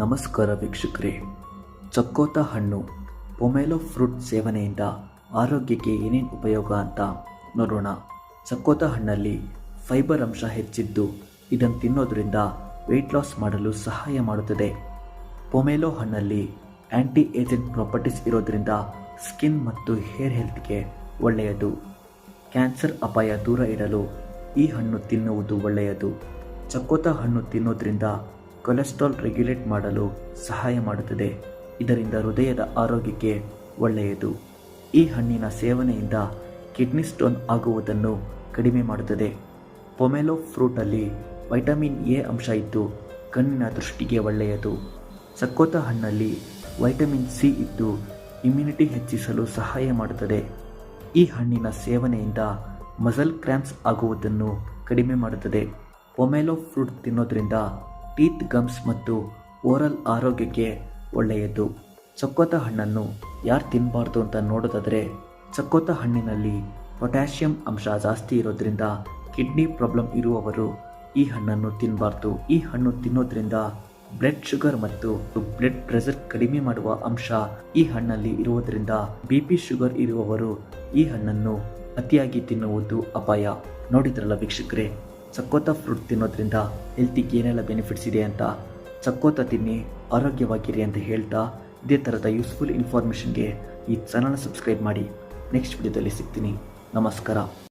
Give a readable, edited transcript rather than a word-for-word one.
ನಮಸ್ಕಾರ ವೀಕ್ಷಕರೇ. ಚಕ್ಕೋತ ಹಣ್ಣು ಪೊಮೆಲೊ ಫ್ರೂಟ್ ಸೇವನೆಯಿಂದ ಆರೋಗ್ಯಕ್ಕೆ ಏನೇನು ಉಪಯೋಗ ಅಂತ ನೋಡೋಣ. ಚಕ್ಕೋತ ಹಣ್ಣಲ್ಲಿ ಫೈಬರ್ ಅಂಶ ಹೆಚ್ಚಿದ್ದು ಇದನ್ನು ತಿನ್ನೋದ್ರಿಂದ ವೆಯ್ಟ್ ಲಾಸ್ ಮಾಡಲು ಸಹಾಯ ಮಾಡುತ್ತದೆ. ಪೊಮೆಲೊ ಹಣ್ಣಲ್ಲಿ ಆ್ಯಂಟಿ ಏಜೆಂಟ್ ಪ್ರಾಪರ್ಟೀಸ್ ಇರೋದ್ರಿಂದ ಸ್ಕಿನ್ ಮತ್ತು ಹೇರ್ ಹೆಲ್ತ್ಗೆ ಒಳ್ಳೆಯದು. ಕ್ಯಾನ್ಸರ್ ಅಪಾಯ ದೂರ ಇಡಲು ಈ ಹಣ್ಣು ತಿನ್ನುವುದು ಒಳ್ಳೆಯದು. ಚಕ್ಕೋತ ಹಣ್ಣು ತಿನ್ನೋದ್ರಿಂದ ಕೊಲೆಸ್ಟ್ರಾಲ್ ರೆಗ್ಯುಲೇಟ್ ಮಾಡಲು ಸಹಾಯ ಮಾಡುತ್ತದೆ. ಇದರಿಂದ ಹೃದಯದ ಆರೋಗ್ಯಕ್ಕೆ ಒಳ್ಳೆಯದು. ಈ ಹಣ್ಣಿನ ಸೇವನೆಯಿಂದ ಕಿಡ್ನಿ ಸ್ಟೋನ್ ಆಗುವುದನ್ನು ಕಡಿಮೆ ಮಾಡುತ್ತದೆ. ಪೊಮೆಲೊ ಫ್ರೂಟಲ್ಲಿ ವೈಟಮಿನ್ ಎ ಅಂಶ ಇದ್ದು ಕಣ್ಣಿನ ದೃಷ್ಟಿಗೆ ಒಳ್ಳೆಯದು. ಚಕ್ಕೋತ ಹಣ್ಣಲ್ಲಿ ವೈಟಮಿನ್ ಸಿ ಇದ್ದು ಇಮ್ಯುನಿಟಿ ಹೆಚ್ಚಿಸಲು ಸಹಾಯ ಮಾಡುತ್ತದೆ. ಈ ಹಣ್ಣಿನ ಸೇವನೆಯಿಂದ ಮಸಲ್ ಕ್ರ್ಯಾಂಪ್ಸ್ ಆಗುವುದನ್ನು ಕಡಿಮೆ ಮಾಡುತ್ತದೆ. ಪೊಮೆಲೊ ಫ್ರೂಟ್ ತಿನ್ನೋದ್ರಿಂದ ಟೀತ್, ಗಮ್ಸ್ ಮತ್ತು ಓರಲ್ ಆರೋಗ್ಯಕ್ಕೆ ಒಳ್ಳೆಯದು. ಚಕ್ಕೋತ ಹಣ್ಣನ್ನು ಯಾರು ತಿನ್ನಬಾರ್ದು ಅಂತ ನೋಡೋದಾದರೆ, ಚಕ್ಕೋತ ಹಣ್ಣಿನಲ್ಲಿ ಪೊಟ್ಯಾಷಿಯಂ ಅಂಶ ಜಾಸ್ತಿ ಇರೋದ್ರಿಂದ ಕಿಡ್ನಿ ಪ್ರಾಬ್ಲಮ್ ಇರುವವರು ಈ ಹಣ್ಣನ್ನು ತಿನ್ನಬಾರ್ದು. ಈ ಹಣ್ಣು ತಿನ್ನೋದ್ರಿಂದ ಬ್ಲಡ್ ಶುಗರ್ ಮತ್ತು ಬ್ಲಡ್ ಪ್ರೆಷರ್ ಕಡಿಮೆ ಮಾಡುವ ಅಂಶ ಈ ಹಣ್ಣಲ್ಲಿ ಇರುವುದರಿಂದ BP ಶುಗರ್ ಇರುವವರು ಈ ಹಣ್ಣನ್ನು ಅತಿಯಾಗಿ ತಿನ್ನುವುದು ಅಪಾಯ. ನೋಡಿದ್ರಲ್ಲ ವೀಕ್ಷಕರೇ, ಚಕ್ಕೋತ ಫ್ರೂಟ್ ತಿನ್ನೋದ್ರಿಂದ ಹೆಲ್ತಿಗೆ ಏನೆಲ್ಲ ಬೆನಿಫಿಟ್ಸ್ ಇದೆ ಅಂತ. ಚಕ್ಕೋತ ತಿನ್ನಿ, ಆರೋಗ್ಯವಾಗಿರಿ ಅಂತ ಹೇಳ್ತಾ, ಇದೇ ಥರದ ಯೂಸ್ಫುಲ್ ಇನ್ಫಾರ್ಮೇಷನ್ಗೆ ಈ ಚಾನಲ್ನ ಸಬ್ಸ್ಕ್ರೈಬ್ ಮಾಡಿ. ನೆಕ್ಸ್ಟ್ ವಿಡಿಯೋದಲ್ಲಿ ಸಿಗ್ತೀನಿ. ನಮಸ್ಕಾರ.